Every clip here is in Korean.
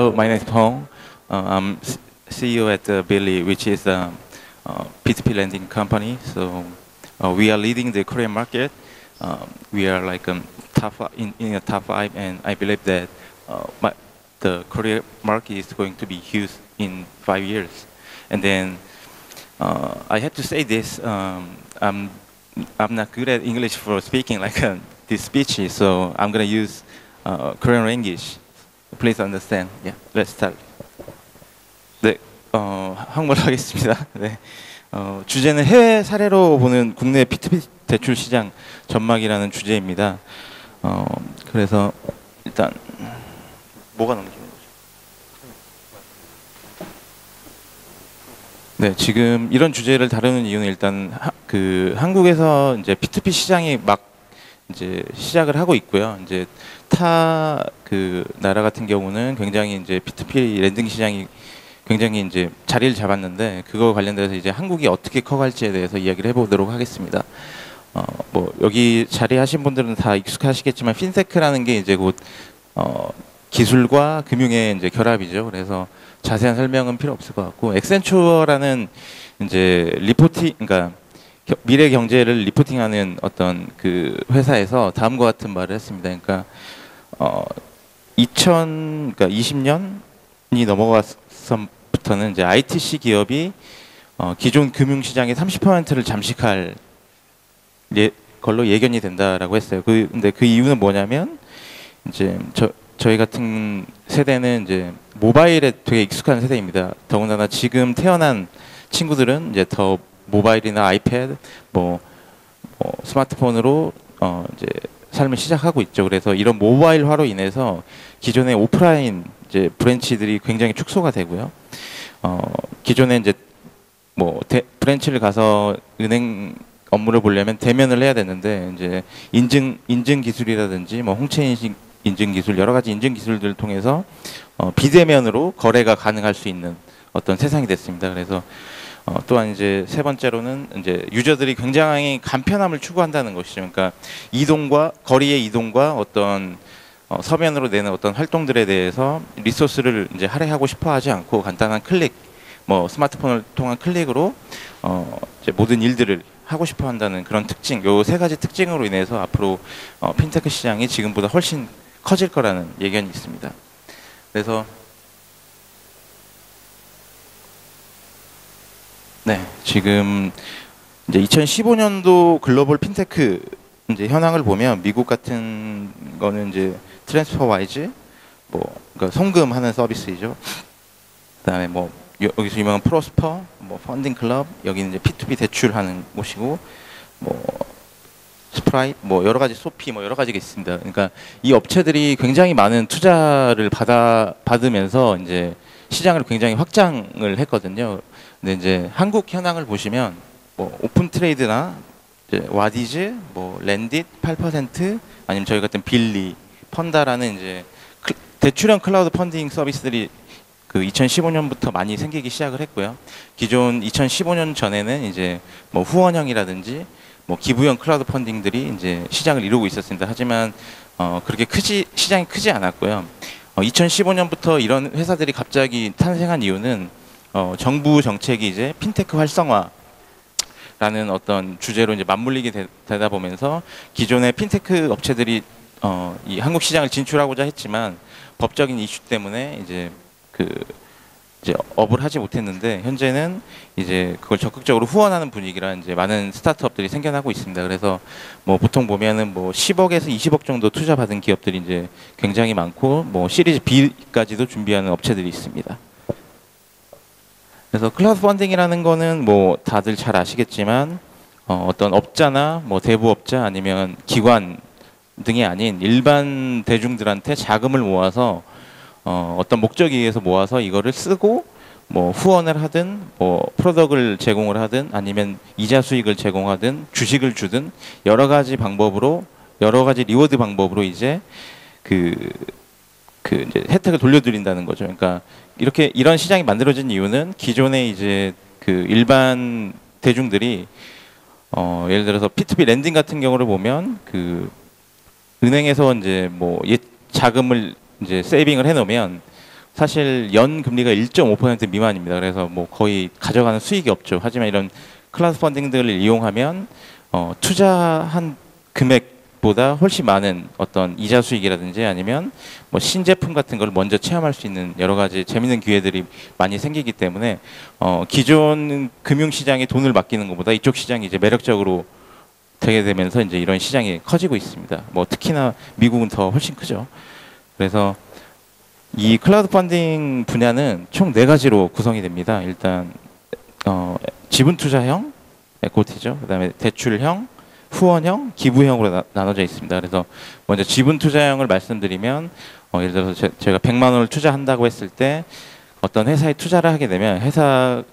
Hello, my name is Pong. I'm CEO at Billy, which is a P2P lending company. So we are leading the Korean market. We are like in a top five, and I believe that the Korean market is going to be huge in 5 years. And then I had to say this. I'm not good at English for speaking like this speech, so I'm gonna use Korean language. Please understand. Yeah, let's start. 네, 한국말로 하겠습니다. 네, 주제는 해외 사례로 보는 국내 P2P 대출 시장 전망이라는 주제입니다. 그래서 일단 뭐가 넘기는 거죠? 네, 지금 이런 주제를 다루는 이유는 일단 한국에서 이제 P2P 시장이 막 이제 시작을 하고 있고요. 이제 타 나라 같은 경우는 굉장히 이제 P2P 랜딩 시장이 굉장히 이제 자리를 잡았는데 그거 관련돼서 이제 한국이 어떻게 커갈지에 대해서 이야기를 해보도록 하겠습니다. 뭐 여기 자리하신 분들은 다 익숙하시겠지만 핀테크라는 게 이제 곧 기술과 금융의 이제 결합이죠. 그래서 자세한 설명은 필요 없을 것 같고 엑센추어라는 이제 그러니까 미래 경제를 리포팅하는 어떤 그 회사에서 다음과 같은 말을 했습니다. 그러니까 2020년이 넘어갔서부터는 이제 ITC 기업이 기존 금융 시장의 30%를 잠식할 걸로 예견이 된다라고 했어요. 근데 그 이유는 뭐냐면 이제 저희 같은 세대는 이제 모바일에 되게 익숙한 세대입니다. 더군다나 지금 태어난 친구들은 이제 더 모바일이나 아이패드, 뭐 스마트폰으로 이제 삶을 시작하고 있죠. 그래서 이런 모바일화로 인해서 기존의 오프라인 이제 브랜치들이 굉장히 축소가 되고요. 기존에 이제 뭐 브랜치를 가서 은행 업무를 보려면 대면을 해야 되는데 이제 인증 기술이라든지 뭐 홍채 인증 기술 여러 가지 인증 기술들을 통해서 비대면으로 거래가 가능할 수 있는 어떤 세상이 됐습니다. 그래서 또한 이제 세 번째로는 이제 유저들이 굉장히 간편함을 추구한다는 것이죠. 그러니까 거리의 이동과 어떤 서면으로 내는 어떤 활동들에 대해서 리소스를 이제 할애하고 싶어하지 않고 간단한 클릭, 뭐 스마트폰을 통한 클릭으로 이제 모든 일들을 하고 싶어한다는 그런 특징, 요 세 가지 특징으로 인해서 앞으로 핀테크 시장이 지금보다 훨씬 커질 거라는 예견이 있습니다. 그래서 네, 지금 이제 2015년도 글로벌 핀테크 이제 현황을 보면 미국 같은 거는 이제 트랜스퍼와이즈, 그러니까 송금하는 서비스이죠. 그다음에 뭐 여기서 유명한 프로스퍼, 뭐 펀딩 클럽, 여기는 이제 P2P 대출하는 곳이고, 뭐 스프라이트, 뭐 여러 가지 소피, 뭐 여러 가지가 있습니다. 그러니까 이 업체들이 굉장히 많은 투자를 받으면서 이제 시장을 굉장히 확장을 했거든요. 근데 이제 한국 현황을 보시면 뭐 오픈 트레이드나 이제 와디즈, 뭐 랜딧 8%, 아니면 저희 같은 빌리, 펀다라는 이제 대출형 클라우드 펀딩 서비스들이 그 2015년부터 많이 생기기 시작을 했고요. 기존 2015년 전에는 이제 뭐 후원형이라든지 뭐 기부형 클라우드 펀딩들이 이제 시장을 이루고 있었습니다. 하지만 그렇게 시장이 크지 않았고요. 2015년부터 이런 회사들이 갑자기 탄생한 이유는 정부 정책이 이제 핀테크 활성화라는 어떤 주제로 이제 맞물리게 되다 보면서 기존의 핀테크 업체들이 이 한국 시장을 진출하고자 했지만 법적인 이슈 때문에 이제 업을 하지 못했는데 현재는 이제 그걸 적극적으로 후원하는 분위기라 이제 많은 스타트업들이 생겨나고 있습니다. 그래서 뭐 보통 보면은 뭐 10억에서 20억 정도 투자 받은 기업들이 이제 굉장히 많고 뭐 시리즈 B까지도 준비하는 업체들이 있습니다. 그래서 클라우드 펀딩이라는 거는 뭐 다들 잘 아시겠지만 어떤 업자나 뭐 대부업자 아니면 기관 등이 아닌 일반 대중들한테 자금을 모아서 어떤 목적에 의해서 모아서 이거를 쓰고 뭐 후원을 하든 뭐 프로덕트를 제공을 하든 아니면 이자 수익을 제공하든 주식을 주든 여러 가지 리워드 방법으로 이제 이제 혜택을 돌려드린다는 거죠. 그러니까 이런 시장이 만들어진 이유는 기존의 이제 일반 대중들이 예를 들어서 P2P 랜딩 같은 경우를 보면 은행에서 이제 뭐 자금을 이제 세이빙을 해놓으면 사실 연 금리가 1.5% 미만입니다. 그래서 뭐 거의 가져가는 수익이 없죠. 하지만 이런 클라우드 펀딩들을 이용하면 투자한 금액보다 훨씬 많은 어떤 이자 수익이라든지 아니면 뭐 신제품 같은 걸 먼저 체험할 수 있는 여러 가지 재밌는 기회들이 많이 생기기 때문에 기존 금융시장에 돈을 맡기는 것보다 이쪽 시장이 이제 매력적으로 되게 되면서 이제 이런 시장이 커지고 있습니다. 뭐 특히나 미국은 더 훨씬 크죠. 그래서 이 클라우드 펀딩 분야는 총 4가지로 구성이 됩니다. 일단 지분 투자형, 에코티죠. 그다음에 대출형, 후원형, 기부형으로 나눠져 있습니다. 그래서 먼저 지분 투자형을 말씀드리면 예를 들어서 제가 100만 원을 투자한다고 했을 때 어떤 회사에 투자를 하게 되면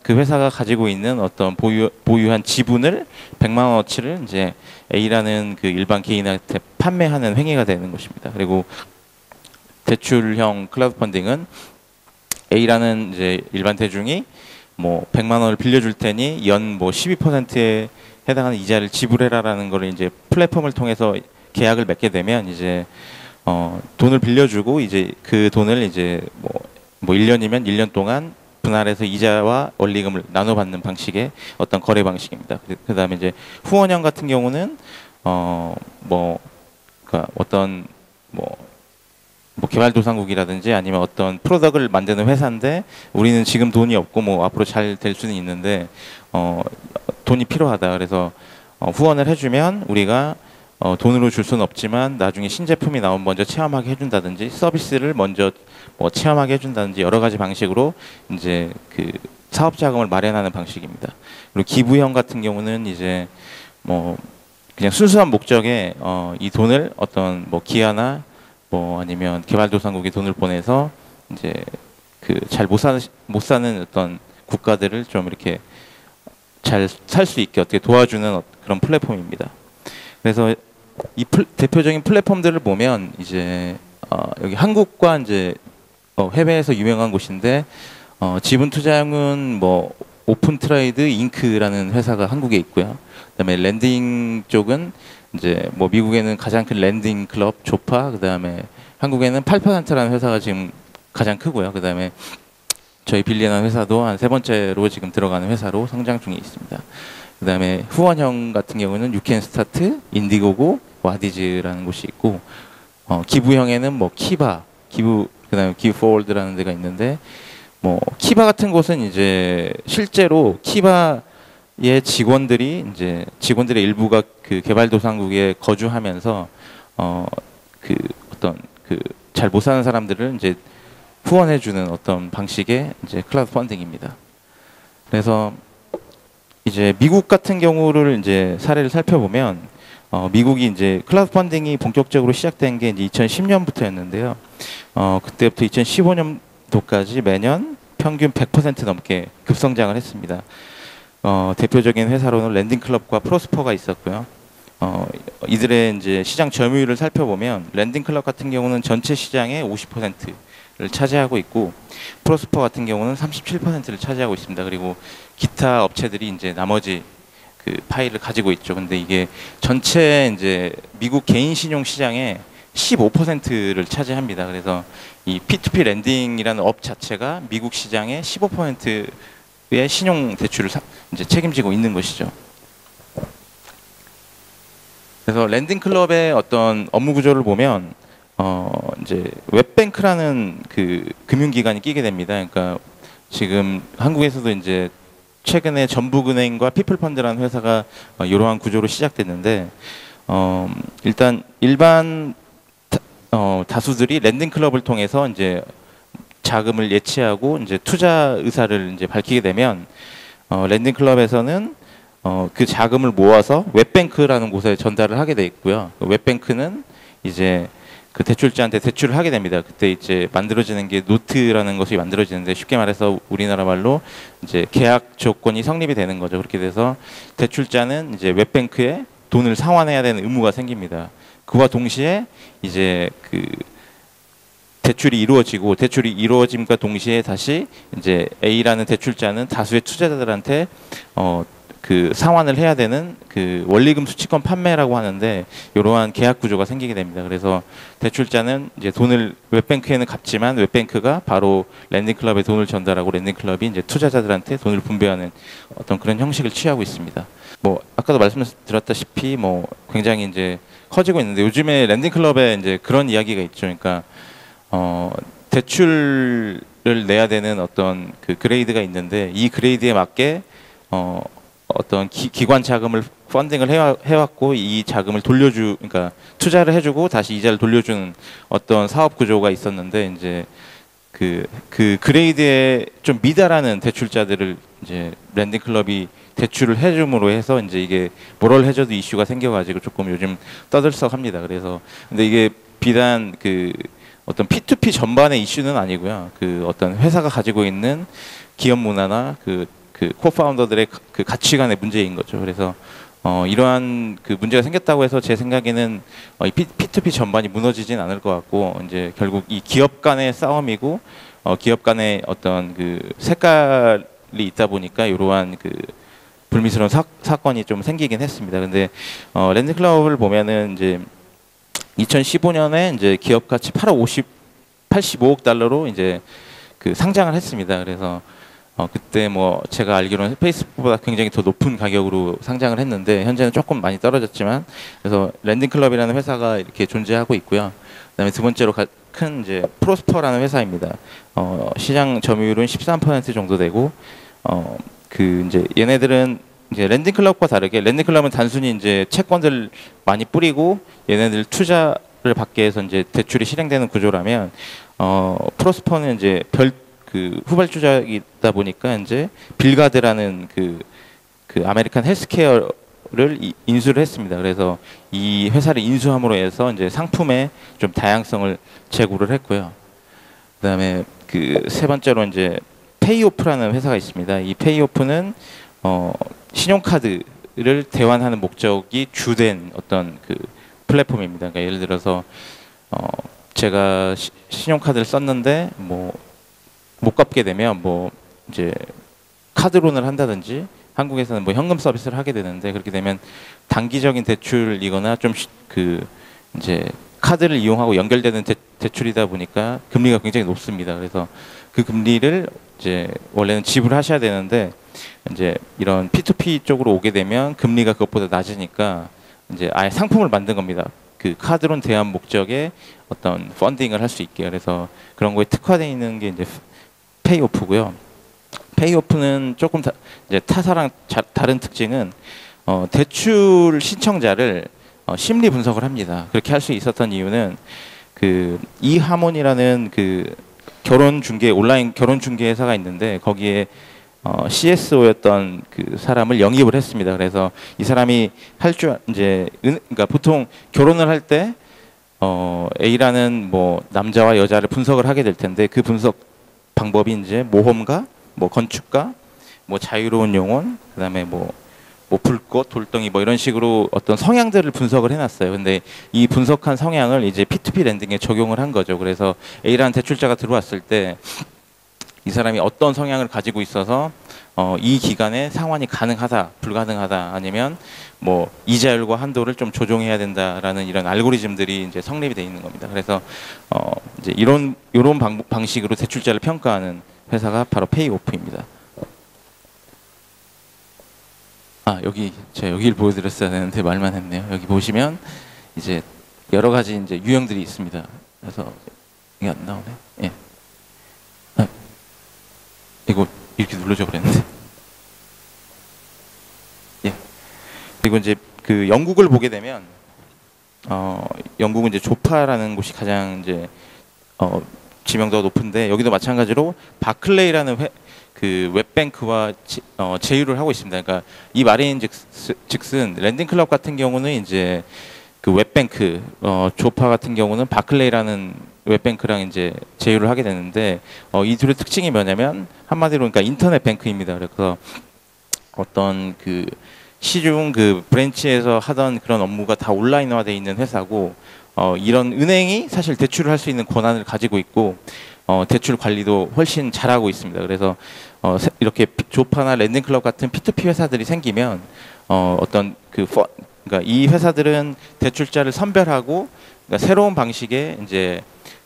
그 회사가 가지고 있는 어떤 보유한 지분을 100만 원어치를 이제 A라는 그 일반 개인한테 판매하는 행위가 되는 것입니다. 그리고 대출형 클라우드 펀딩은 A라는 이제 일반 대중이 뭐 100만 원을 빌려줄 테니 연 뭐 12%에 해당하는 이자를 지불해라라는 거를 이제 플랫폼을 통해서 계약을 맺게 되면 이제 돈을 빌려주고 이제 그 돈을 이제 뭐 1년이면 1년 동안 분할해서 이자와 원리금을 나눠받는 방식의 어떤 거래 방식입니다. 그다음에 이제 후원형 같은 경우는 그러니까 어떤 뭐 개발도상국이라든지 아니면 어떤 프로덕트를 만드는 회사인데 우리는 지금 돈이 없고 뭐 앞으로 잘 될 수는 있는데 돈이 필요하다. 그래서 후원을 해주면 우리가 돈으로 줄 수는 없지만 나중에 신제품이 나오면 먼저 체험하게 해준다든지 서비스를 먼저 뭐 체험하게 해준다든지 여러 가지 방식으로 이제 그 사업 자금을 마련하는 방식입니다. 그리고 기부형 같은 경우는 이제 뭐 그냥 순수한 목적에 이 돈을 어떤 뭐 기아나 뭐 아니면 개발도상국에 돈을 보내서 이제 그 잘 못 사는 어떤 국가들을 좀 이렇게 잘 살 수 있게 어떻게 도와주는 그런 플랫폼입니다. 그래서 이 대표적인 플랫폼들을 보면 이제 여기 한국과 이제 해외에서 유명한 곳인데 지분 투자형은 뭐 오픈 트레이드 잉크라는 회사가 한국에 있고요. 그다음에 랜딩 쪽은 이제 뭐 미국에는 가장 큰 랜딩 클럽 조파, 그다음에 한국에는 8%라는 회사가 지금 가장 크고요. 그다음에 저희 빌리라는 회사도 한 3번째로 지금 들어가는 회사로 성장 중에 있습니다. 그다음에 후원형 같은 경우는 유캔스타트, 인디고고, 와디즈라는 곳이 있고 기부형에는 뭐 키바, 그다음에 기브포워드라는 데가 있는데 뭐 키바 같은 곳은 이제 실제로 키바의 직원들의 일부가 그 개발도상국에 거주하면서 그 어떤 그 잘 못 사는 사람들을 이제 후원해주는 어떤 방식의 이제 클라우드 펀딩입니다. 그래서 이제 미국 같은 경우를 이제 사례를 살펴보면 미국이 이제 클라우드 펀딩이 본격적으로 시작된 게 이제 2010년부터였는데요. 그때부터 2015년도까지 매년 평균 100% 넘게 급성장을 했습니다. 대표적인 회사로는 랜딩클럽과 프로스퍼가 있었고요. 이들의 이제 시장 점유율을 살펴보면 랜딩클럽 같은 경우는 전체 시장의 50%를 차지하고 있고 프로스퍼 같은 경우는 37%를 차지하고 있습니다. 그리고 기타 업체들이 이제 나머지 그 파일을 가지고 있죠. 근데 이게 전체 이제 미국 개인 신용 시장의 15%를 차지합니다. 그래서 이 P2P 랜딩이라는 업 자체가 미국 시장의 15%의 신용 대출을 이제 책임지고 있는 것이죠. 그래서 랜딩 클럽의 어떤 업무 구조를 보면 이제 웹뱅크라는 그 금융기관이 끼게 됩니다. 그러니까 지금 한국에서도 이제 최근에 전북은행과 피플펀드라는 회사가 이러한 구조로 시작됐는데 일단 일반 다수들이 랜딩 클럽을 통해서 이제 자금을 예치하고 이제 투자 의사를 이제 밝히게 되면 랜딩 클럽에서는 그 자금을 모아서 웹뱅크라는 곳에 전달을 하게 돼 있고요. 웹뱅크는 이제 그 대출자한테 대출을 하게 됩니다. 그때 이제 만들어지는 게 노트라는 것이 만들어지는데 쉽게 말해서 우리나라 말로 이제 계약 조건이 성립이 되는 거죠. 그렇게 돼서 대출자는 이제 웹뱅크에 돈을 상환해야 되는 의무가 생깁니다. 그와 동시에 이제 그 대출이 이루어짐과 동시에 다시 이제 A라는 대출자는 다수의 투자자들한테 그 상환을 해야 되는 그 원리금 수취권 판매라고 하는데 이러한 계약 구조가 생기게 됩니다. 그래서 대출자는 이제 돈을 웹뱅크에는 갚지만 웹뱅크가 바로 랜딩클럽에 돈을 전달하고 랜딩클럽이 이제 투자자들한테 돈을 분배하는 어떤 그런 형식을 취하고 있습니다. 뭐 아까도 말씀드렸다시피 뭐 굉장히 이제 커지고 있는데 요즘에 랜딩클럽에 이제 그런 이야기가 있죠. 그러니까 대출을 내야 되는 어떤 그 그레이드가 있는데 이 그레이드에 맞게 어떤 기관 자금을 펀딩을 해왔고 이 자금을 그러니까 투자를 해주고 다시 이자를 돌려주는 어떤 사업 구조가 있었는데 이제 그 그레이드에 좀 미달하는 대출자들을 이제 랜딩클럽이 대출을 해줌으로 해서 이제 이게 모럴 해저드 이슈가 생겨가지고 조금 요즘 떠들썩합니다. 그래서 근데 이게 비단 그 어떤 P2P 전반의 이슈는 아니고요. 그 어떤 회사가 가지고 있는 기업 문화나 그 코파운더들의 그 가치관의 문제인 거죠. 그래서 이러한 그 문제가 생겼다고 해서 제 생각에는 이 P2P 전반이 무너지진 않을 것 같고 이제 결국 이 기업 간의 싸움이고 기업 간의 어떤 그 색깔이 있다 보니까 이러한 그 불미스러운 사건이 좀 생기긴 했습니다. 근데 랜딩클럽을 보면은 이제 2015년에 이제 기업 가치 85억 달러로 이제 그 상장을 했습니다. 그래서 그때 뭐 제가 알기로는 페이스북보다 굉장히 더 높은 가격으로 상장을 했는데 현재는 조금 많이 떨어졌지만 그래서 랜딩클럽이라는 회사가 이렇게 존재하고 있고요. 그다음에 두 번째로 큰 이제 프로스퍼라는 회사입니다. 시장 점유율은 13% 정도 되고 그 이제 얘네들은 이제 랜딩클럽과 다르게 랜딩클럽은 단순히 이제 채권들 많이 뿌리고 얘네들 투자를 받게 해서 이제 대출이 실행되는 구조라면 프로스퍼는 이제 그 후발주자이다 보니까 이제 빌가드라는 그 아메리칸 헬스케어를 인수를 했습니다. 그래서 이 회사를 인수함으로 해서 이제 상품의 좀 다양성을 제고를 했고요. 그다음에 그 세 번째로 이제 페이오프라는 회사가 있습니다. 이 페이오프는 신용카드를 대환하는 목적이 주된 어떤 그 플랫폼입니다. 그러니까 예를 들어서 제가 신용카드를 썼는데 뭐 못 갚게 되면 뭐 이제 카드론을 한다든지 한국에서는 뭐 현금 서비스를 하게 되는데 그렇게 되면 단기적인 대출이거나 좀 그 이제 카드를 이용하고 연결되는 대출이다 보니까 금리가 굉장히 높습니다. 그래서 그 금리를 이제 원래는 지불하셔야 되는데 이제 이런 P2P 쪽으로 오게 되면 금리가 그것보다 낮으니까 이제 아예 상품을 만든 겁니다. 그 카드론 대환 목적의 어떤 펀딩을 할 수 있게. 그래서 그런 거에 특화되어 있는 게 이제 페이오프고요. 페이오프는 조금 이제 타사랑 다른 특징은 대출 신청자를 심리 분석을 합니다. 그렇게 할 수 있었던 이유는 그 이하몬이라는 그 온라인 결혼 중개 회사가 있는데 거기에 CSO였던 그 사람을 영입을 했습니다. 그래서 이 사람이 그러니까 보통 결혼을 할 때 A라는 뭐 남자와 여자를 분석을 하게 될 텐데 그 분석 방법이 이제 모험가, 뭐 건축가, 뭐 자유로운 영혼, 그다음에 뭐 불꽃, 돌덩이 뭐 이런 식으로 어떤 성향들을 분석을 해놨어요. 근데 이 분석한 성향을 이제 P2P 랜딩에 적용을 한 거죠. 그래서 A라는 대출자가 들어왔을 때 이 사람이 어떤 성향을 가지고 있어서 이 기간에 상환이 가능하다, 불가능하다, 아니면 뭐 이자율과 한도를 좀 조정해야 된다라는 이런 알고리즘들이 이제 성립이 돼 있는 겁니다. 그래서 이제 이런 방식으로 대출자를 평가하는 회사가 바로 페이오프입니다. 제가 여기를 보여드렸어야 되는데 말만 했네요. 여기 보시면 이제 여러 가지 이제 유형들이 있습니다. 그래서 이게 안 나오네. 예. 이거 이렇게 눌러줘 그랬는데. 예. 그리고 이제 그 영국을 보게 되면 영국은 이제 조파라는 곳이 가장 이제 지명도가 높은데 여기도 마찬가지로 바클레이라는 그 웹뱅크와 제휴를 하고 있습니다. 그러니까 이 말인즉슨 랜딩클럽 같은 경우는 이제 그 웹뱅크 조파 같은 경우는 바클레이라는 웹뱅크랑 이제 제휴를 하게 되는데 이 둘의 특징이 뭐냐면 한마디로 그러니까 인터넷 뱅크입니다. 그래서 어떤 그 시중 그 브랜치에서 하던 그런 업무가 다 온라인화되어 있는 회사고 이런 은행이 사실 대출을 할 수 있는 권한을 가지고 있고 대출 관리도 훨씬 잘하고 있습니다. 그래서 이렇게 조파나 랜딩클럽 같은 P2P 회사들이 생기면 그러니까 이 회사들은 대출자를 선별하고 그러니까 새로운 방식의 이제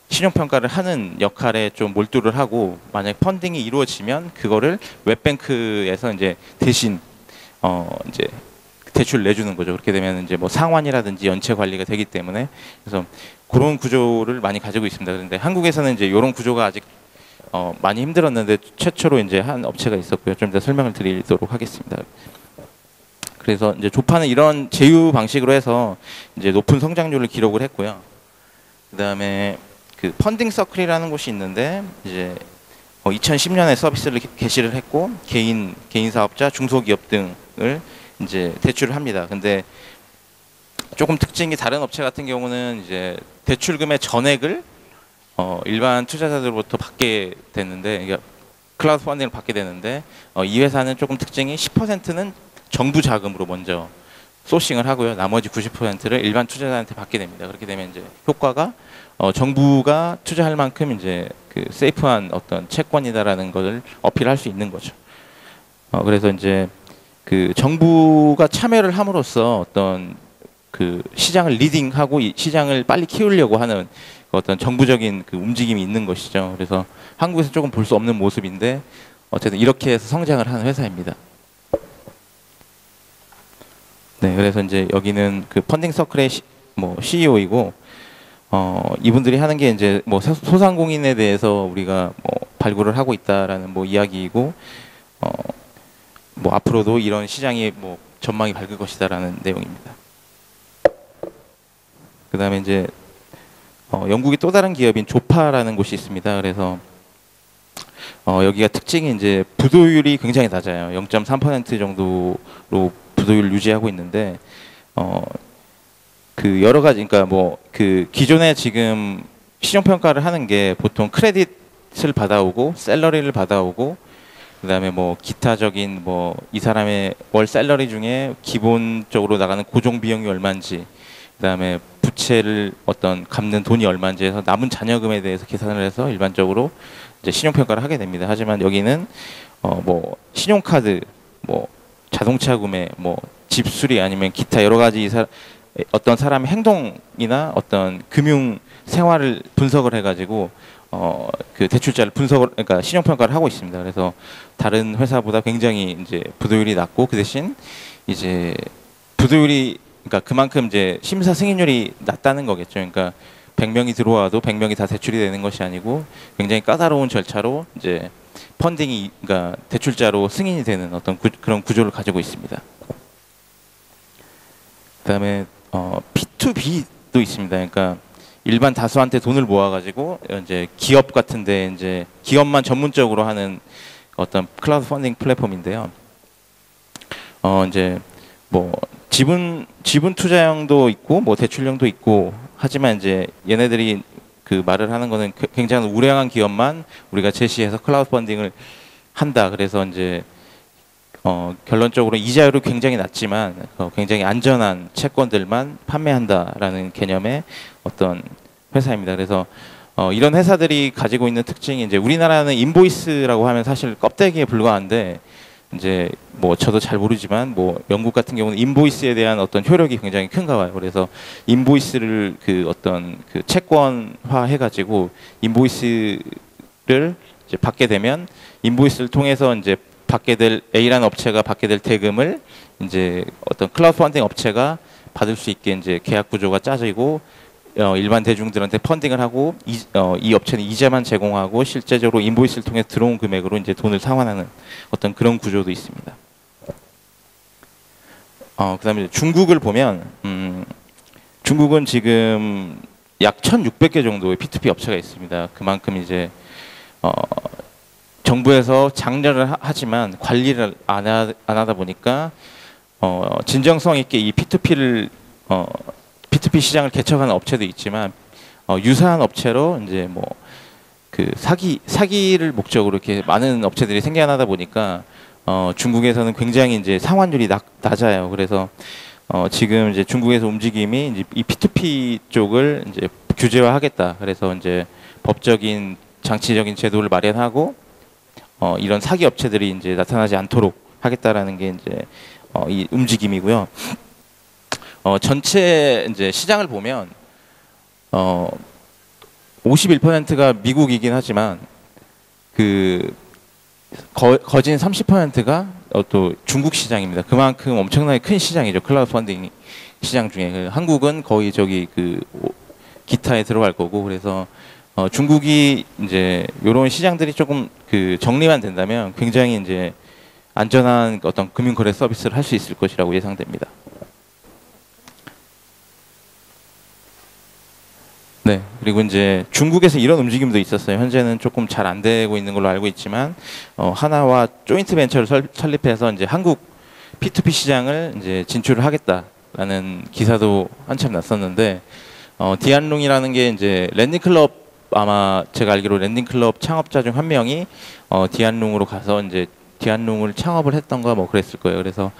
신용평가를 하는 역할에 좀 몰두를 하고 만약 펀딩이 이루어지면 그거를 웹뱅크에서 이제 대신 이제 대출 내주는 거죠. 그렇게 되면 이제 뭐 상환이라든지 연체 관리가 되기 때문에 그래서 그런 구조를 많이 가지고 있습니다. 그런데 한국에서는 이제 이런 구조가 아직 많이 힘들었는데 최초로 이제 한 업체가 있었고요. 좀 이따 설명을 드리도록 하겠습니다. 그래서 이제 조파는 이런 제휴 방식으로 해서 이제 높은 성장률을 기록을 했고요. 그다음에 그 펀딩 서클이라는 곳이 있는데 이제 2010년에 서비스를 개시를 했고 개인 사업자, 중소기업 등을 이제 대출을 합니다. 근데 조금 특징이 다른 업체 같은 경우는 이제 대출금의 전액을 일반 투자자들로부터 받게 되는데 그러니까 클라우드 펀딩을 받게 되는데 이 회사는 조금 특징이 10%는 정부 자금으로 먼저 소싱을 하고요. 나머지 90%를 일반 투자자한테 받게 됩니다. 그렇게 되면 이제 효과가 정부가 투자할 만큼 이제 그 세이프한 어떤 채권이다라는 것을 어필할 수 있는 거죠. 그래서 이제 그 정부가 참여를 함으로써 어떤 그 시장을 리딩하고 이 시장을 빨리 키우려고 하는 어떤 정부적인 그 움직임이 있는 것이죠. 그래서 한국에서 조금 볼 수 없는 모습인데 어쨌든 이렇게 해서 성장을 하는 회사입니다. 네, 그래서 이제 여기는 그 펀딩 서클의 CEO이고 이분들이 하는 게 이제 뭐 소상공인에 대해서 우리가 뭐 발굴을 하고 있다라는 뭐 이야기이고 뭐 앞으로도 이런 시장이 뭐 전망이 밝을 것이다라는 내용입니다. 그다음에 이제 영국의 또 다른 기업인 조파라는 곳이 있습니다. 그래서 여기가 특징이 이제 부도율이 굉장히 낮아요. 0.3% 정도로 부도율을 유지하고 있는데 그 여러 가지 그러니까 뭐 그 기존에 지금 시정 평가를 하는 게 보통 크레딧을 받아오고 샐러리를 받아오고 그다음에 뭐 기타적인 뭐 이 사람의 월 샐러리 중에 기본적으로 나가는 고정 비용이 얼마인지 그다음에 부채를 어떤 갚는 돈이 얼마인지 해서 남은 잔여금에 대해서 계산을 해서 일반적으로 이제 신용 평가를 하게 됩니다. 하지만 여기는 뭐 신용카드 뭐 자동차 구매 뭐 집 수리 아니면 기타 여러 가지 어떤 사람의 행동이나 어떤 금융 생활을 분석을 해가지고 그 대출자를 그러니까 신용 평가를 하고 있습니다. 그래서 다른 회사보다 굉장히 이제 부도율이 낮고 그 대신 이제 부도율이 그러니까 그만큼 이제 심사 승인율이 낮다는 거겠죠. 그러니까 100명이 들어와도 100명이 다 대출이 되는 것이 아니고 굉장히 까다로운 절차로 이제 펀딩이 그러니까 대출자로 승인이 되는 어떤 그런 구조를 가지고 있습니다. 그다음에 P2B도 있습니다. 그러니까 일반 다수한테 돈을 모아가지고 이제 기업 같은데 이제 기업만 전문적으로 하는 어떤 클라우드 펀딩 플랫폼인데요. 이제 뭐 지분 투자형도 있고 뭐 대출형도 있고 하지만 이제 얘네들이 그 말을 하는 거는 굉장히 우량한 기업만 우리가 제시해서 클라우드 펀딩을 한다. 그래서 이제 결론적으로 이자율이 굉장히 낮지만 굉장히 안전한 채권들만 판매한다라는 개념의 어떤 회사입니다. 그래서 이런 회사들이 가지고 있는 특징이 이제 우리나라는 인보이스라고 하면 사실 껍데기에 불과한데 이제 뭐 저도 잘 모르지만 뭐 영국 같은 경우는 인보이스에 대한 어떤 효력이 굉장히 큰가 봐요. 그래서 인보이스를 그 어떤 그 채권화 해가지고 인보이스를 이제 받게 되면 인보이스를 통해서 이제 받게 될 A라는 업체가 받게 될 대금을 이제 어떤 클라우드 펀딩 업체가 받을 수 있게 이제 계약 구조가 짜지고 일반 대중들한테 펀딩을 하고 이 업체는 이자만 제공하고 실제적으로 인보이스를 통해 들어온 금액으로 이제 돈을 상환하는 어떤 그런 구조도 있습니다. 그다음에 중국을 보면 중국은 지금 약 1,600개 정도의 P2P 업체가 있습니다. 그만큼 이제 정부에서 장려를 하지만 관리를 안 하다 보니까 진정성 있게 이 P2P 시장을 개척하는 업체도 있지만 유사한 업체로 이제 뭐 그 사기를 목적으로 이렇게 많은 업체들이 생겨나다 보니까 중국에서는 굉장히 이제 상환율이 낮아요. 그래서 지금 이제 중국에서 움직임이 이제 이 P2P 쪽을 이제 규제화하겠다. 그래서 이제 법적인 장치적인 제도를 마련하고 이런 사기 업체들이 이제 나타나지 않도록 하겠다라는 게 이제 이 움직임이고요. 전체 이제 시장을 보면 51%가 미국이긴 하지만 그 거진 30%가 또 중국 시장입니다. 그만큼 엄청나게 큰 시장이죠. 클라우드 펀딩 시장 중에 한국은 거의 저기 그 기타에 들어갈 거고, 그래서 중국이 이제 이런 시장들이 조금 그 정리만 된다면 굉장히 이제 안전한 어떤 금융거래 서비스를 할 수 있을 것이라고 예상됩니다. 네, 그리고 이제 중국에서 이런 움직임도 있었어요. 현재는 조금 잘 안 되고 있는 걸로 알고 있지만 하나와 조인트 벤처를 설립해서 이제 한국 P2P 시장을 이제 진출을 하겠다라는 기사도 한참 났었는데, 디안룽이라는 게 이제 랜딩클럽, 아마 제가 알기로 랜딩클럽 창업자 중 한 명이 디안룽으로 가서 이제 디안룽을 창업을 했던가 뭐 그랬을 거예요. 그래서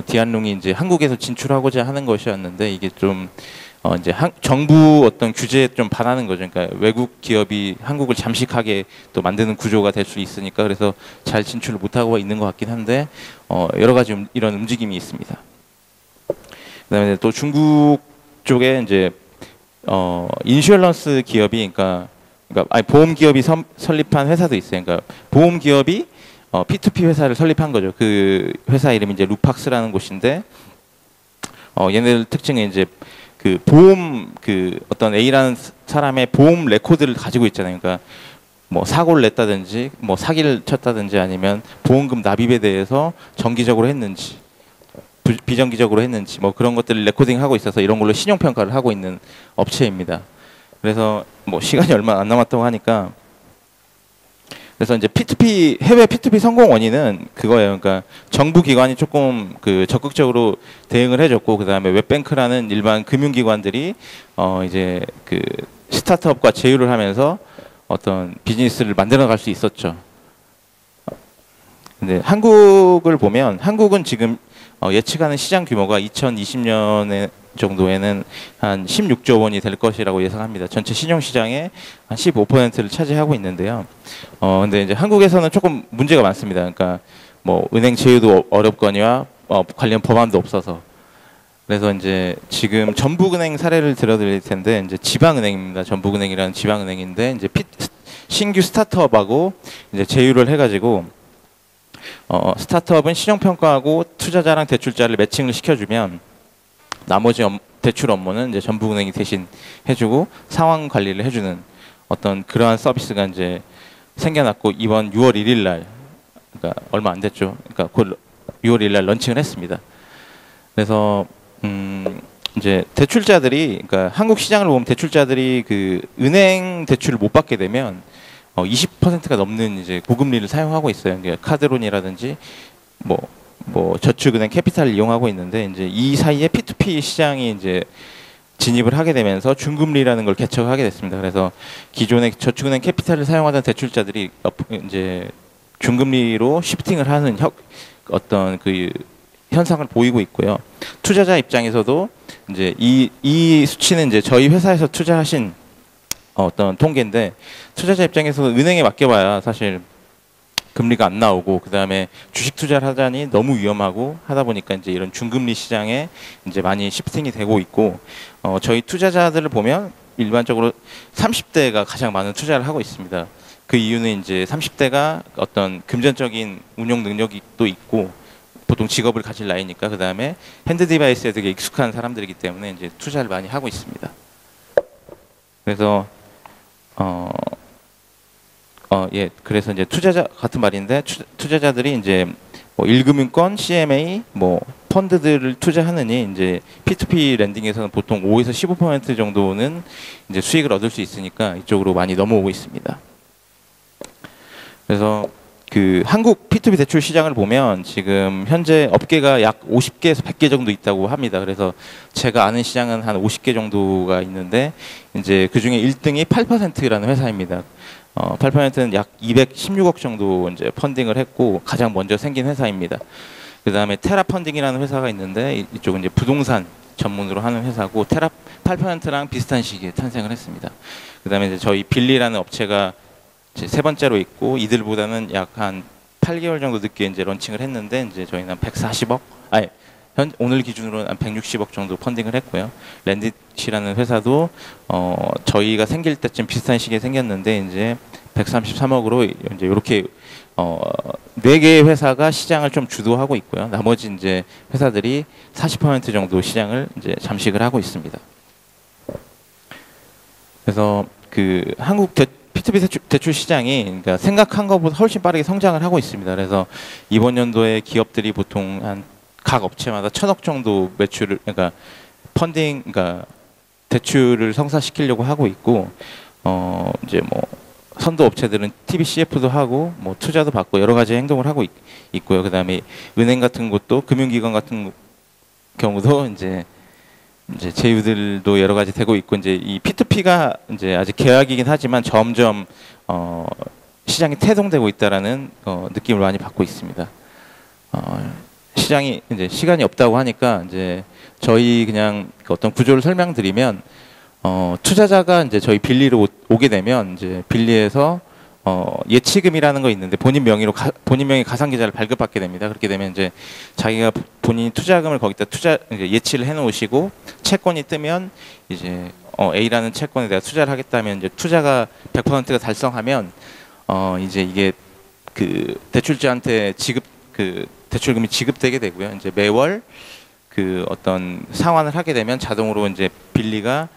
디안룽이 이제 한국에서 진출하고자 하는 것이었는데, 이게 좀 이제 정부 어떤 규제에 좀 반하는 거죠. 그러니까 외국 기업이 한국을 잠식하게 또 만드는 구조가 될 수 있으니까, 그래서 잘 진출을 못하고 있는 것 같긴 한데 여러 가지 이런 움직임이 있습니다. 그다음에 또 중국 쪽에 이제 인슈어런스 기업이, 그러니까 아니 보험 기업이 설립한 회사도 있어요. 그러니까 보험 기업이 P2P 회사를 설립한 거죠. 그 회사 이름이 이제 루팍스라는 곳인데, 얘네들 특징은 이제 그 보험, 그 어떤 A라는 사람의 보험 레코드를 가지고 있잖아요. 그러니까 뭐 사고를 냈다든지 뭐 사기를 쳤다든지 아니면 보험금 납입에 대해서 정기적으로 했는지 비정기적으로 했는지 뭐 그런 것들을 레코딩하고 있어서 이런 걸로 신용 평가를 하고 있는 업체입니다. 그래서 뭐 시간이 얼마 안 남았다고 하니까, 그래서 이제 P2P, 해외 P2P 성공 원인은 그거예요. 그러니까 정부 기관이 조금 그 적극적으로 대응을 해줬고, 그 다음에 웹뱅크라는 일반 금융기관들이 이제 그 스타트업과 제휴를 하면서 어떤 비즈니스를 만들어갈 수 있었죠. 근데 한국을 보면, 한국은 지금 예측하는 시장 규모가 2020년 정도에는 한 16조 원이 될 것이라고 예상합니다. 전체 신용시장의 한 15%를 차지하고 있는데요. 근데 이제 한국에서는 조금 문제가 많습니다. 그러니까 뭐 은행 제휴도 어렵거니와 관련 법안도 없어서. 그래서 이제 지금 전북은행 사례를 들어드릴 텐데, 이제 지방은행입니다. 전북은행이라는 지방은행인데, 이제 신규 스타트업하고 이제 제휴를 해가지고 스타트업은 신용평가하고 투자자랑 대출자를 매칭을 시켜주면 나머지 대출 업무는 이제 전북은행이 대신 해주고 상환 관리를 해주는 어떤 그러한 서비스가 이제 생겨났고, 이번 6월 1일 날, 그러니까 얼마 안 됐죠. 그러니까 곧 6월 1일 날 런칭을 했습니다. 그래서 이제 대출자들이, 그러니까 한국 시장을 보면 대출자들이 그 은행 대출을 못 받게 되면 20%가 넘는 이제 고금리를 사용하고 있어요. 그러니까 카드론이라든지 뭐 저축은행 캐피탈을 이용하고 있는데, 이제 이 사이에 P2P 시장이 이제 진입을 하게 되면서 중금리라는 걸 개척하게 됐습니다. 그래서 기존의 저축은행 캐피탈을 사용하던 대출자들이 이제 중금리로 시프팅을 하는 어떤 그 현상을 보이고 있고요. 투자자 입장에서도 이제 이 수치는 이제 저희 회사에서 투자하신 어떤 통계인데, 투자자 입장에서는 은행에 맡겨봐야 사실 금리가 안 나오고, 그 다음에 주식 투자를 하자니 너무 위험하고 하다 보니까 이제 이런 중금리 시장에 이제 많이 시프팅이 되고 있고, 저희 투자자들을 보면 일반적으로 30대가 가장 많은 투자를 하고 있습니다. 그 이유는 이제 30대가 어떤 금전적인 운용 능력이 또 있고, 보통 직업을 가질 나이니까, 그 다음에 핸드 디바이스에 되게 익숙한 사람들이기 때문에 이제 투자를 많이 하고 있습니다. 그래서 예, 그래서 이제 투자자 같은 말인데, 투자자들이 이제 뭐 1금융권, CMA, 뭐 펀드들을 투자하느니 이제 P2P 랜딩에서는 보통 5에서 15% 정도는 이제 수익을 얻을 수 있으니까 이쪽으로 많이 넘어오고 있습니다. 그래서 그 한국 P2P 대출 시장을 보면 지금 현재 업계가 약 50개에서 100개 정도 있다고 합니다. 그래서 제가 아는 시장은 한 50개 정도가 있는데, 이제 그 중에 1등이 8%라는 회사입니다. 8%는 약 216억 정도 이제 펀딩을 했고 가장 먼저 생긴 회사입니다. 그 다음에 테라 펀딩이라는 회사가 있는데, 이쪽은 이제 부동산 전문으로 하는 회사고, 테라 8%랑 비슷한 시기에 탄생을 했습니다. 그 다음에 이제 저희 빌리라는 업체가 이제 세 번째로 있고 이들보다는 약 한 8개월 정도 늦게 이제 런칭을 했는데 이제 저희는 140억, 아니 오늘 기준으로는 한 160억 정도 펀딩을 했고요. 랜딧이라는 회사도 저희가 생길 때쯤 비슷한 시기에 생겼는데 이제 133억으로 이제 이렇게 4개의 회사가 시장을 좀 주도하고 있고요. 나머지 이제 회사들이 40% 정도 시장을 이제 잠식을 하고 있습니다. 그래서 그 한국 P2P 대출 시장이 그러니까 생각한 것보다 훨씬 빠르게 성장을 하고 있습니다. 그래서 이번 연도에 기업들이 보통 한 각 업체마다 1,000억 정도 매출을, 그러니까 펀딩, 그러니까 대출을 성사시키려고 하고 있고, 이제 뭐 선도 업체들은 TBCF도 하고 뭐 투자도 받고 여러 가지 행동을 하고 있고요. 그다음에 은행 같은 곳도, 금융기관 같은 경우도 이제 제휴들도 여러 가지 되고 있고, 이제 이 P2P가 이제 아직 계약이긴 하지만 점점 시장이 태동되고 있다라는 느낌을 많이 받고 있습니다. 시장이 이제 시간이 없다고 하니까 이제 저희 그냥 어떤 구조를 설명드리면, 투자자가 이제 저희 빌리로 오게 되면 이제 빌리에서 예치금이라는 거 있는데 본인 명의 가상계좌를 발급받게 됩니다. 그렇게 되면 이제 자기가 본인이 투자금을 거기다 예치를 해놓으시고 채권이 뜨면 이제 A라는 채권에 대해 투자를 하겠다면 이제 투자가 100%가 달성하면 이제 이게 그 대출자한테 대출금이 지급되게 되고요. 이제 매월 그 어떤 상환을 하게 되면 자동으로 이제 빌리가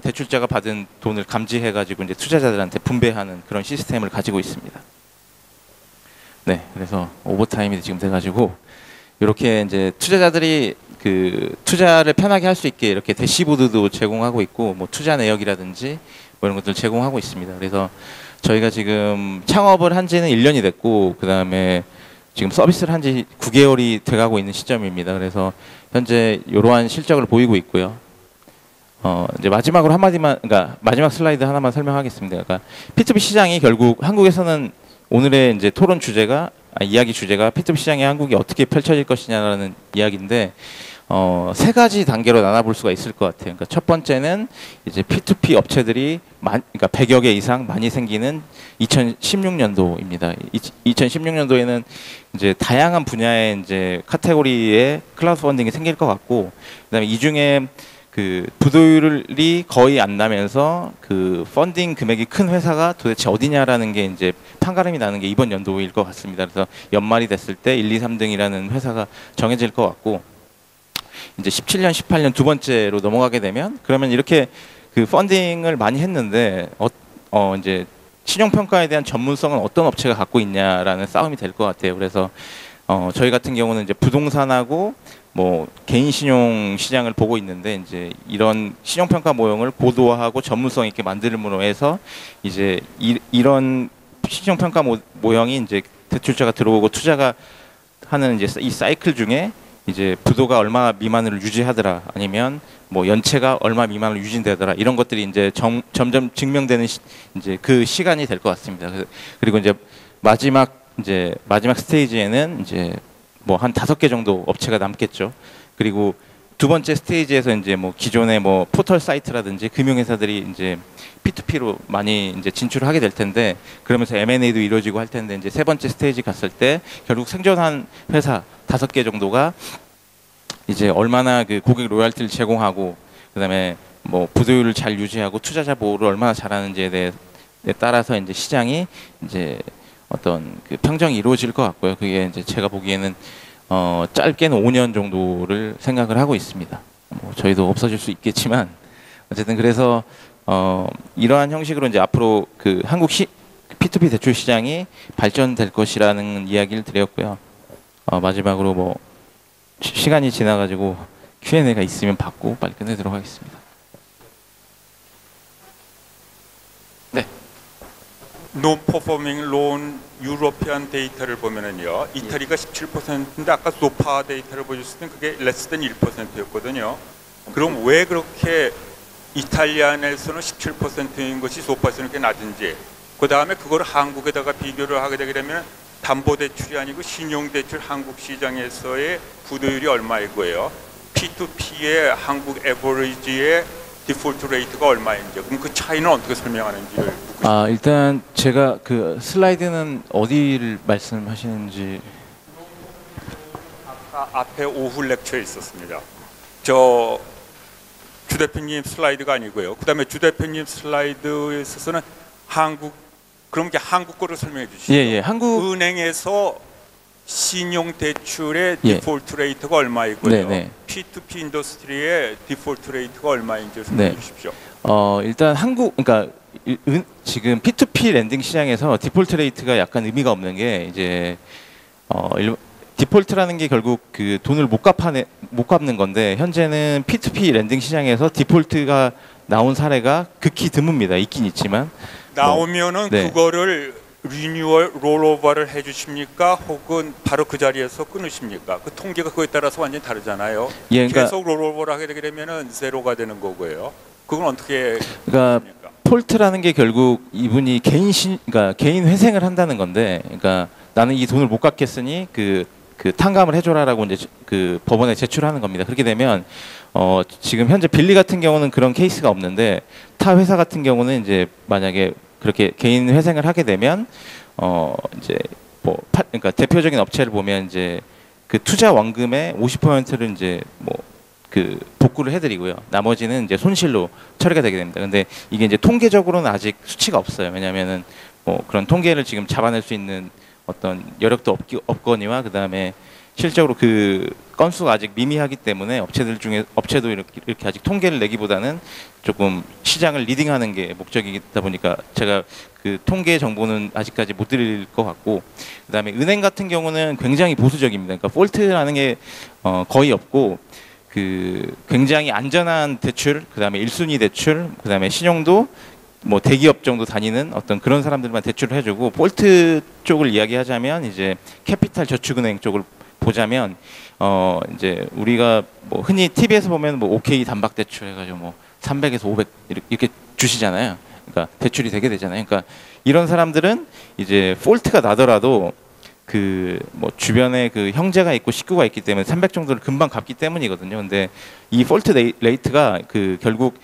대출자가 받은 돈을 감지해가지고 이제 투자자들한테 분배하는 그런 시스템을 가지고 있습니다. 네, 그래서 오버타임이 지금 돼가지고 이렇게 이제 투자자들이 그 투자를 편하게 할 수 있게 이렇게 대시보드도 제공하고 있고, 뭐 투자 내역이라든지 뭐 이런 것들 제공하고 있습니다. 그래서 저희가 지금 창업을 한 지는 1년이 됐고, 그 다음에 지금 서비스를 한 지 9개월이 돼가고 있는 시점입니다. 그래서 현재 이러한 실적을 보이고 있고요. 이제 마지막으로 한마디만, 그러니까 마지막 슬라이드 하나만 설명하겠습니다. 그러니까 P2P 시장이 결국 한국에서는 오늘의 이제 토론 주제가, 이야기 주제가 P2P 시장이 한국이 어떻게 펼쳐질 것이냐라는 이야기인데, 세 가지 단계로 나눠볼 수가 있을 것 같아요. 그러니까 첫 번째는 이제 P2P 업체들이 그러니까 100여 개 이상 많이 생기는 2016년도입니다. 2016년도에는 이제 다양한 분야의 이제 카테고리의 클라우드 펀딩이 생길 것 같고, 그다음에 이 중에 그 부도율이 거의 안 나면서 그 펀딩 금액이 큰 회사가 도대체 어디냐라는 게 이제 판가름이 나는 게 이번 연도일 것 같습니다. 그래서 연말이 됐을 때 1, 2, 3등이라는 회사가 정해질 것 같고, 이제 17년, 18년 두 번째로 넘어가게 되면, 그러면 이렇게 그 펀딩을 많이 했는데 이제 신용평가에 대한 전문성은 어떤 업체가 갖고 있냐라는 싸움이 될 것 같아요. 그래서 저희 같은 경우는 이제 부동산하고 뭐 개인 신용 시장을 보고 있는데, 이제 이런 신용평가 모형을 고도화하고 전문성 있게 만들므로 해서 이제 이런 신용평가 모형이 이제 대출자가 들어오고 투자가 하는 이제 이 사이클 중에 이제 부도가 얼마 미만으로 유지하더라, 아니면 뭐 연체가 얼마 미만으로 유지되더라, 이런 것들이 이제 점점 증명되는 이제 그 시간이 될 것 같습니다. 그리고 이제 마지막 스테이지에는 이제 뭐 한 5개 정도 업체가 남겠죠. 그리고 두 번째 스테이지에서 이제 뭐 기존의 뭐 포털 사이트라든지 금융회사들이 이제 P2P로 많이 이제 진출을 하게 될 텐데, 그러면서 M&A도 이루어지고 할 텐데, 이제 세 번째 스테이지 갔을 때 결국 생존한 회사 5개 정도가 이제 얼마나 그 고객 로열티를 제공하고, 그다음에 뭐 부도율을 잘 유지하고 투자자 보호를 얼마나 잘하는지에 대해 따라서 이제 시장이 이제 어떤 그 평정이 이루어질 것 같고요. 그게 이제 제가 보기에는 짧게는 5년 정도를 생각을 하고 있습니다. 뭐 저희도 없어질 수 있겠지만 어쨌든 그래서 이러한 형식으로 이제 앞으로 그 한국 P2P 대출 시장이 발전될 것이라는 이야기를 드렸고요. 마지막으로 뭐 시간이 지나가지고 Q&A가 있으면 받고 빨리 끝내도록 하겠습니다. 네. Non-performing loan 유로피안 데이터를 보면은요, 이탈리아가 17%인데 아까 소파 데이터를 보셨을 때 그게 less than 1%였거든요. 그럼 왜 그렇게 이탈리아에서는 17%인 것이 소파에서는 이렇게 낮은지, 그 다음에 그걸 한국에다가 비교를 하게 되게 되면 담보대출이 아니고 신용대출 한국 시장에서의 부도율이 얼마일 거예요. P2P의 한국 에버리지의 디폴트 레이트가 얼마인지, 그럼 그 차이는 어떻게 설명하는지를 묻고 싶습니다. 일단 제가 그 슬라이드는 어디를 말씀하시는지. 아까 앞에 오후 렉처에 있었습니다. 저 주 대표님 슬라이드가 아니고요. 그다음에 주 대표님 슬라이드에 있어서는 그럼 이제 한국 거를 설명해 주시죠. 예, 한국 은행에서 신용 대출의 예. 디폴트 레이트가 얼마이고요. 네네. P2P 인더스트리의 디폴트 레이트가 얼마인지 설명해 네. 주십시오. 일단 그러니까 지금 P2P 랜딩 시장에서 디폴트 레이트가 약간 의미가 없는 게 이제 디폴트라는 게 결국 그 돈을 못 갚는 건데, 현재는 P2P 랜딩 시장에서 디폴트가 나온 사례가 극히 드뭅니다. 있긴 있지만 나오면은 네. 그거를 리뉴얼 롤오버를 해주십니까? 혹은 바로 그 자리에서 끊으십니까? 그 통계가 그거에 따라서 완전히 다르잖아요. 예, 그러니까 계속 롤오버를 하게 되게 되면은 제로가 되는 거고요. 그건 어떻게 그러니까 됩니까? 폴트라는 게 결국 이분이 그러니까 개인 회생을 한다는 건데, 그러니까 나는 이 돈을 못 갚겠으니 그 탕감을 해줘라라고 이제 그 법원에 제출하는 겁니다. 그렇게 되면 지금 현재 빌리 같은 경우는 그런 케이스가 없는데, 타 회사 같은 경우는 이제 만약에 그렇게 개인 회생을 하게 되면 이제 그러니까 대표적인 업체를 보면 이제 그 투자 원금의 50%를 이제 그 복구를 해드리고요. 나머지는 이제 손실로 처리가 되게 됩니다. 근데 이게 이제 통계적으로는 아직 수치가 없어요. 왜냐하면은 그런 통계를 지금 잡아낼 수 있는 어떤 여력도 없거니와, 그 다음에 실적으로 그 건수가 아직 미미하기 때문에 업체도 이렇게 아직 통계를 내기보다는 조금 시장을 리딩하는 게 목적이다 보니까 제가 그 통계 정보는 아직까지 못 드릴 것 같고, 그다음에 은행 같은 경우는 굉장히 보수적입니다. 그러니까 폴트라는 게 거의 없고, 그 굉장히 안전한 대출, 그다음에 1순위 대출, 그다음에 신용도 대기업 정도 다니는 어떤 그런 사람들만 대출을 해주고, 폴트 쪽을 이야기하자면 이제 캐피탈 저축은행 쪽을 보자면 이제 우리가 흔히 TV에서 보면 OK 단박 대출 해가지고 300에서 500 이렇게 주시잖아요. 그러니까 대출이 되게 되잖아요. 그러니까 이런 사람들은 이제 폴트가 나더라도 그 주변에 그 형제가 있고 식구가 있기 때문에 300 정도를 금방 갚기 때문이거든요. 근데 이 폴트 레이트가 그 결국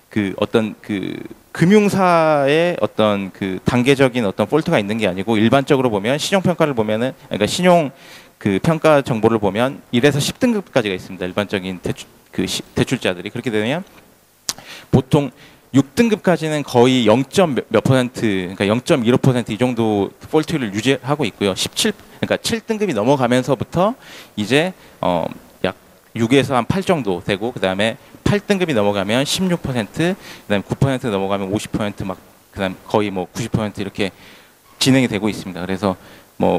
그 어떤 그 금융사의 어떤 그 단계적인 어떤 폴트가 있는 게 아니고, 일반적으로 보면 신용 평가를 보면은, 그러니까 신용 그 평가 정보를 보면 1에서 10등급까지가 있습니다. 일반적인 대출자들이. 그렇게 되면 보통 6등급까지는 거의 0. 몇 %, 그러니까 0.15% 이 정도 폴트를 유지하고 있고요. 그러니까 7등급이 넘어가면서부터 이제 약 6에서 한 8 정도 되고, 그다음에 8등급이 넘어가면 16%, 그다음에 9% 넘어가면 50%, 그다음 거의 90% 이렇게 진행이 되고 있습니다. 그래서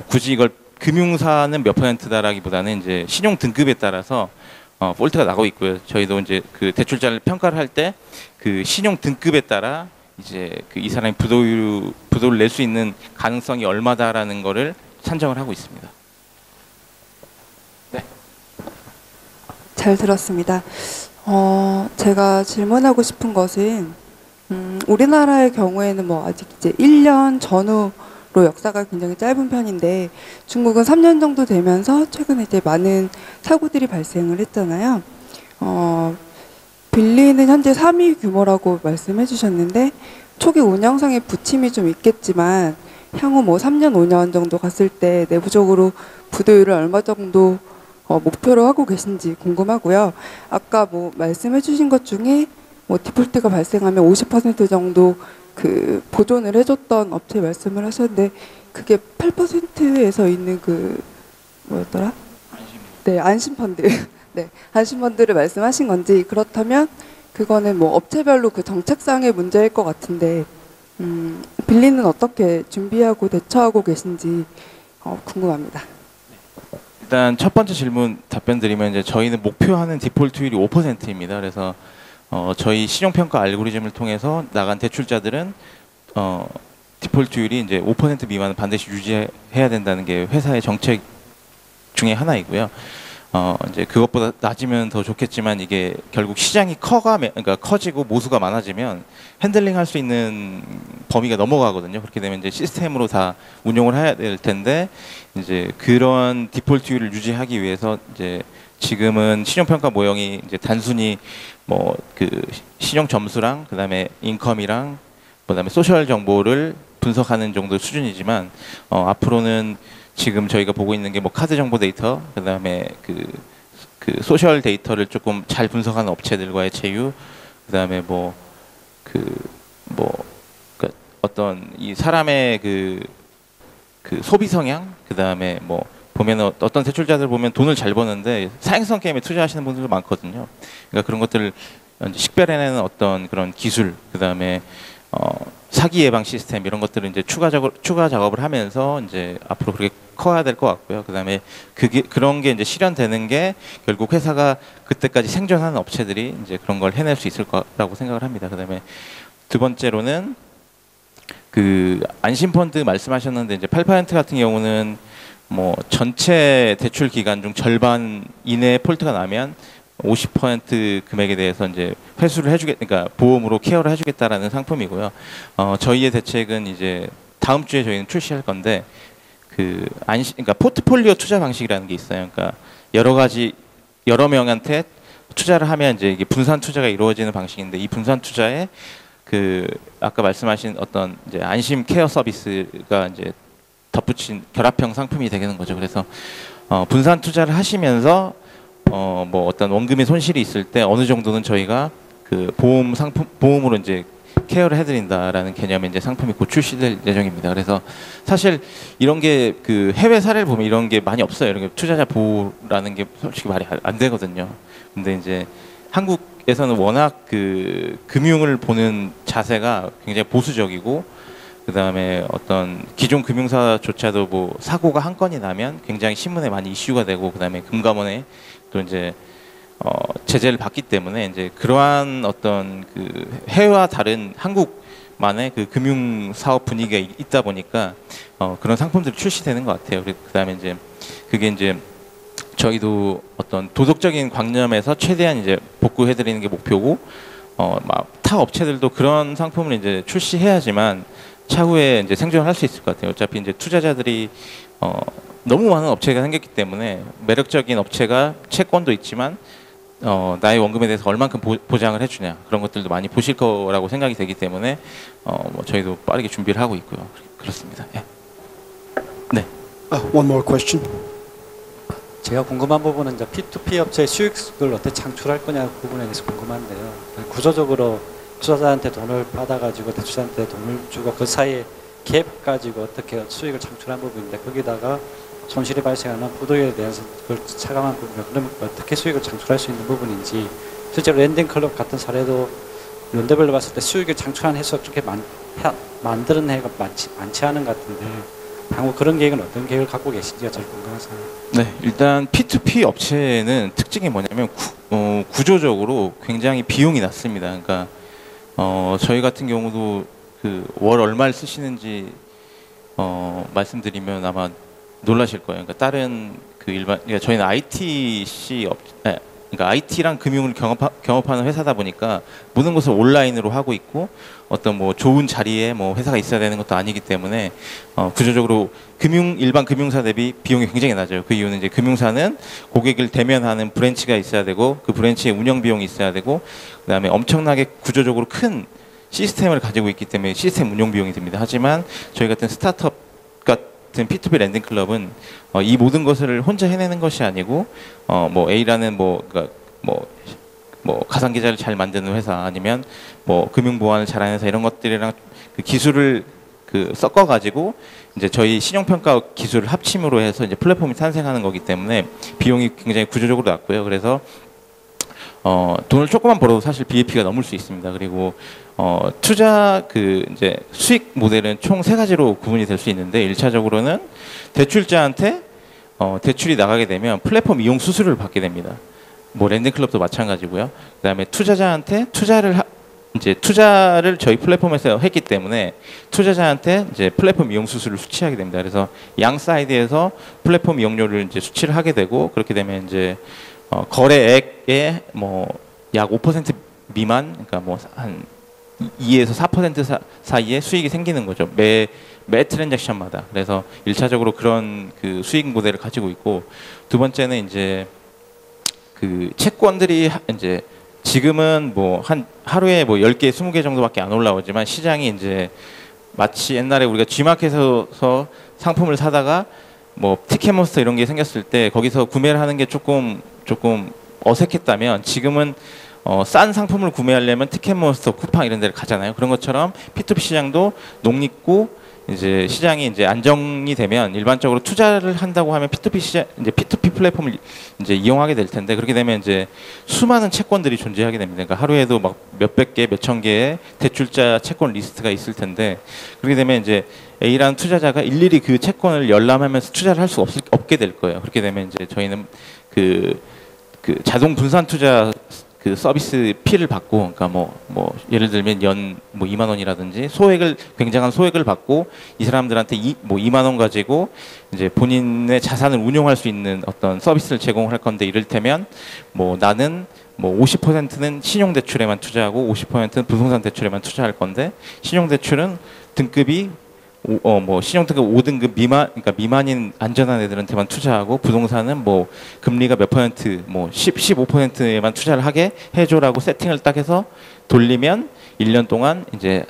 굳이 이걸 금융사는 몇 %다라기보다는 이제 신용 등급에 따라서 폴트가 나고 있고요. 저희도 이제 그 대출자를 평가를 할 때 그 신용 등급에 따라 이제 이 사람이 부도를 낼 수 있는 가능성이 얼마다라는 거를 산정을 하고 있습니다. 네. 잘 들었습니다. 제가 질문하고 싶은 것은 우리나라의 경우에는 아직 이제 1년 전후로 역사가 굉장히 짧은 편인데, 중국은 3년 정도 되면서 최근에 이제 많은 사고들이 발생을 했잖아요. 빌리는 현재 3위 규모라고 말씀해 주셨는데, 초기 운영상의 부침이 좀 있겠지만 향후 3년, 5년 정도 갔을 때 내부적으로 부도율을 얼마 정도 목표로 하고 계신지 궁금하고요. 아까 말씀해 주신 것 중에 디폴트가 발생하면 50% 정도 그 보존을 해줬던 업체 말씀을 하셨는데, 그게 8%에서 있는 그 뭐였더라? 네, 안심펀드. 네, 안심펀드를 말씀하신 건지, 그렇다면 그거는 업체별로 그 정책상의 문제일 것 같은데, 빌리는 어떻게 준비하고 대처하고 계신지 궁금합니다. 일단 첫 번째 질문 답변 드리면, 이제 저희는 목표하는 디폴트율이 5%입니다. 그래서 저희 신용평가 알고리즘을 통해서 나간 대출자들은 디폴트율이 이제 5% 미만은 반드시 유지해야 된다는 게 회사의 정책 중에 하나이고요. 이제 그것보다 낮으면 더 좋겠지만 이게 결국 시장이 그러니까 커지고 모수가 많아지면 핸들링할 수 있는 범위가 넘어가거든요. 그렇게 되면 이제 시스템으로 다 운용을 해야 될 텐데 이제 그런 디폴트율을 유지하기 위해서 이제 지금은 신용평가 모형이 이제 단순히 뭐 그 신용 점수랑 그다음에 인컴이랑 그다음에 소셜 정보를 분석하는 정도 수준이지만 앞으로는 지금 저희가 보고 있는 게 뭐 카드 정보 데이터, 그다음에 그 소셜 데이터를 조금 잘 분석하는 업체들과의 제휴, 그다음에 그러니까 어떤 이 사람의 그 소비 성향, 그다음에 뭐 보면 어떤 대출자들 보면 돈을 잘 버는데 사행성 게임에 투자하시는 분들도 많거든요. 그러니까 그런 것들을 식별해내는 어떤 그런 기술, 그다음에 사기 예방 시스템 이런 것들을 이제 추가 작업을 하면서 이제 앞으로 그렇게 커야 될 것 같고요. 그다음에 그런 게 이제 실현되는 게 결국 회사가 그때까지 생존하는 업체들이 이제 그런 걸 해낼 수 있을 거라고 생각을 합니다. 그다음에 두 번째로는 그 안심펀드 말씀하셨는데 이제 8% 같은 경우는 뭐 전체 대출 기간 중 절반 이내에 폴트가 나면 50% 금액에 대해서 이제 회수를 그러니까 보험으로 케어를 해주겠다라는 상품이고요. 저희의 대책은 이제 다음 주에 저희는 출시할 건데 그러니까 포트폴리오 투자 방식이라는 게 있어요. 그러니까 여러 명한테 투자를 하면 이제 이게 분산 투자가 이루어지는 방식인데 이 분산 투자에 아까 말씀하신 어떤 이제 안심 케어 서비스가 이제 덧붙인 결합형 상품이 되는 거죠. 그래서 분산 투자를 하시면서 뭐 어떤 원금의 손실이 있을 때 어느 정도는 저희가 그 보험으로 이제 케어를 해드린다라는 개념의 이제 상품이 곧 출시될 예정입니다. 그래서 사실 이런 게 그 해외 사례를 보면 이런 게 많이 없어요. 이런 게 투자자 보호라는 게 솔직히 말이 안 되거든요. 근데 이제 한국에서는 워낙 그 금융을 보는 자세가 굉장히 보수적이고 그다음에 어떤 기존 금융사조차도 뭐 사고가 한 건이 나면 굉장히 신문에 많이 이슈가 되고 그다음에 금감원에 또 이제 제재를 받기 때문에 이제 그러한 어떤 그 해외와 다른 한국만의 그 금융 사업 분위기가 있다 보니까 그런 상품들이 출시되는 것 같아요. 그다음에 이제 그게 이제 저희도 어떤 도덕적인 관념에서 최대한 이제 복구해드리는 게 목표고 막 타 업체들도 그런 상품을 이제 출시해야지만 차후에 이제 생존을 할 수 있을 것 같아요. 어차피 이제 투자자들이 너무 많은 업체가 생겼기 때문에 매력적인 업체가 채권도 있지만 나의 원금에 대해서 얼만큼 보장을 해주냐 그런 것들도 많이 보실 거라고 생각이 되기 때문에 뭐 저희도 빠르게 준비를 하고 있고요. 그렇습니다. 예. 네. One more question. 제가 궁금한 부분은 이제 P2P 업체의 수익을 어떻게 창출할 거냐 부분에 대해서 궁금한데요. 구조적으로 투자자한테 돈을 받아가지고 대출자한테 돈을 주고 그 사이에 갭 가지고 어떻게 수익을 창출한 부분인데 거기다가 손실이 발생하는 부도에 대해서 그걸 차감한 부분, 그러면 어떻게 수익을 창출할 수 있는 부분인지 실제로 랜딩클럽 같은 사례도 연대별로 봤을 때 수익을 창출한 횟수가 그렇게 만드는 해가 많지 않은 것 같은데 향후 그런 계획은 어떤 계획을 갖고 계신지가 제일 궁금해서요. 네, 일단 P2P 업체는 특징이 뭐냐면 구조적으로 굉장히 비용이 낮습니다. 그러니까 저희 같은 경우도 그 월 얼마를 쓰시는지 말씀드리면 아마 놀라실 거예요. 그러니까 다른 그러니까 저희는 그러니까 IT랑 금융을 경업하는 회사다 보니까 모든 것을 온라인으로 하고 있고 어떤 뭐 좋은 자리에 뭐 회사가 있어야 되는 것도 아니기 때문에 구조적으로 일반 금융사 대비 비용이 굉장히 낮아요. 그 이유는 이제 금융사는 고객을 대면하는 브랜치가 있어야 되고 그 브랜치의 운영 비용이 있어야 되고 그다음에 엄청나게 구조적으로 큰 시스템을 가지고 있기 때문에 시스템 운영 비용이 듭니다. 하지만 저희 같은 스타트업 같은 P2P 랜딩클럽은 이 모든 것을 혼자 해내는 것이 아니고 뭐 A라는 그러니까 가상 계좌를 잘 만드는 회사 아니면 뭐 금융 보안을 잘하는 회사 이런 것들이랑 그 기술을 섞어 가지고 이제 저희 신용평가 기술을 합침으로 해서 이제 플랫폼이 탄생하는 거기 때문에 비용이 굉장히 구조적으로 낮고요. 그래서 돈을 조금만 벌어도 사실 BAP가 넘을 수 있습니다. 그리고 투자 이제 수익 모델은 총 3가지로 구분이 될 수 있는데 1차적으로는 대출자한테 대출이 나가게 되면 플랫폼 이용 수수료를 받게 됩니다. 뭐 랜딩클럽도 마찬가지고요. 그다음에 투자자한테 투자를 이제 투자를 저희 플랫폼에서 했기 때문에 투자자한테 이제 플랫폼 이용 수수료를 수취하게 됩니다. 그래서 양 사이드에서 플랫폼 이용료를 이제 수취를 하게 되고 그렇게 되면 이제 거래액의 뭐 약 5% 미만, 그러니까 뭐 한 2에서 4% 사이에 수익이 생기는 거죠. 매 트랜잭션마다. 그래서 1차적으로 그런 그 수익 모델을 가지고 있고, 두 번째는 이제 그 채권들이 이제 지금은 뭐 한 하루에 뭐 10개, 20개 정도밖에 안 올라오지만 시장이 이제 마치 옛날에 우리가 G마켓에서 상품을 사다가 뭐 티켓몬스터 이런 게 생겼을 때 거기서 구매를 하는 게 조금 어색했다면 지금은 싼 상품을 구매하려면 티켓몬스터, 쿠팡 이런 데를 가잖아요. 그런 것처럼 P2P 시장도 녹립고 이제 시장이 이제 안정이 되면 일반적으로 투자를 한다고 하면 P2P 시장 이제 P2P 플랫폼을 이제 이용하게 될 텐데, 그렇게 되면 이제 수많은 채권들이 존재하게 됩니다. 그러니까 하루에도 막 몇백 개, 몇천 개의 대출자 채권 리스트가 있을 텐데, 그렇게 되면 이제 A라는 투자자가 일일이 그 채권을 열람하면서 투자를 할 수 없게 될 거예요. 그렇게 되면 이제 저희는 그 자동 분산 투자 그 서비스 피를 받고, 그러니까 뭐 예를 들면 연 뭐 2만 원이라든지 굉장한 소액을 받고 이 사람들한테 2만 원 가지고 이제 본인의 자산을 운용할 수 있는 어떤 서비스를 제공할 건데, 이를테면 뭐 나는 뭐 50%는 신용대출에만 투자하고 50%는 부동산 대출에만 투자할 건데, 신용대출은 등급이 뭐 신용등급 5등급 미만, 그러니까 미만인 안전한 애들한테만 투자하고, 부동산은 뭐 금리가 몇 퍼센트, 뭐 15%에만 투자를 하게 해줘라고 세팅을 딱 해서 돌리면 1년 동안 이제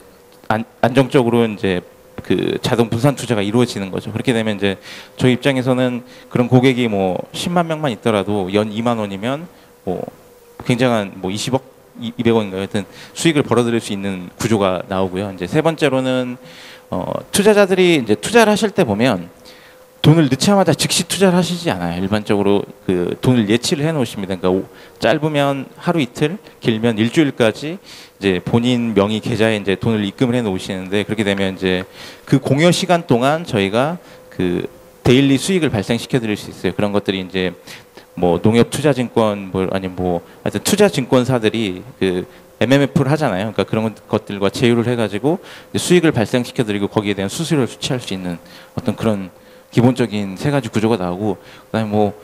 안정적으로 이제 그 자동 분산 투자가 이루어지는 거죠. 그렇게 되면 이제 저희 입장에서는 그런 고객이 뭐 10만 명만 있더라도 연 2만 원이면 뭐 굉장한 뭐 20억, 200억인가요? 하여튼 수익을 벌어들일 수 있는 구조가 나오고요. 이제 세 번째로는 투자자들이 이제 투자를 하실 때 보면 돈을 넣자마자 즉시 투자를 하시지 않아요. 일반적으로 그 돈을 예치를 해 놓으십니다. 그러니까 짧으면 하루 이틀, 길면 일주일까지 이제 본인 명의 계좌에 이제 돈을 입금을 해 놓으시는데, 그렇게 되면 이제 그 공여 시간 동안 저희가 그 데일리 수익을 발생시켜 드릴 수 있어요. 그런 것들이 이제 뭐 농협투자증권 뭐 아니면 뭐 하여튼 투자증권사들이 그 MMF를 하잖아요. 그러니까 그런 것들과 제휴를 해가지고 수익을 발생시켜드리고 거기에 대한 수수료를 수취할 수 있는 어떤 그런 기본적인 세 가지 구조가 나오고, 그다음에 뭐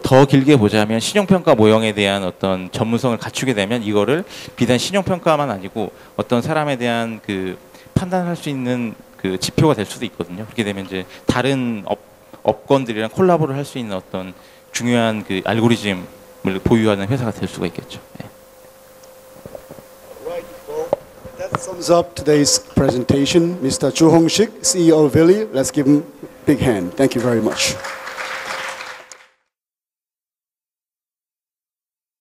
더 길게 보자면 신용평가 모형에 대한 어떤 전문성을 갖추게 되면 이거를 비단 신용평가만 아니고 어떤 사람에 대한 그 판단할 수 있는 그 지표가 될 수도 있거든요. 그렇게 되면 이제 다른 업건들이랑 콜라보를 할 수 있는 어떤 중요한 그 알고리즘을 보유하는 회사가 될 수가 있겠죠. 네. That sums up today's presentation. Mr. Joo Hong-sik, CEO of Villi. Let's give him a big hand. Thank you very much.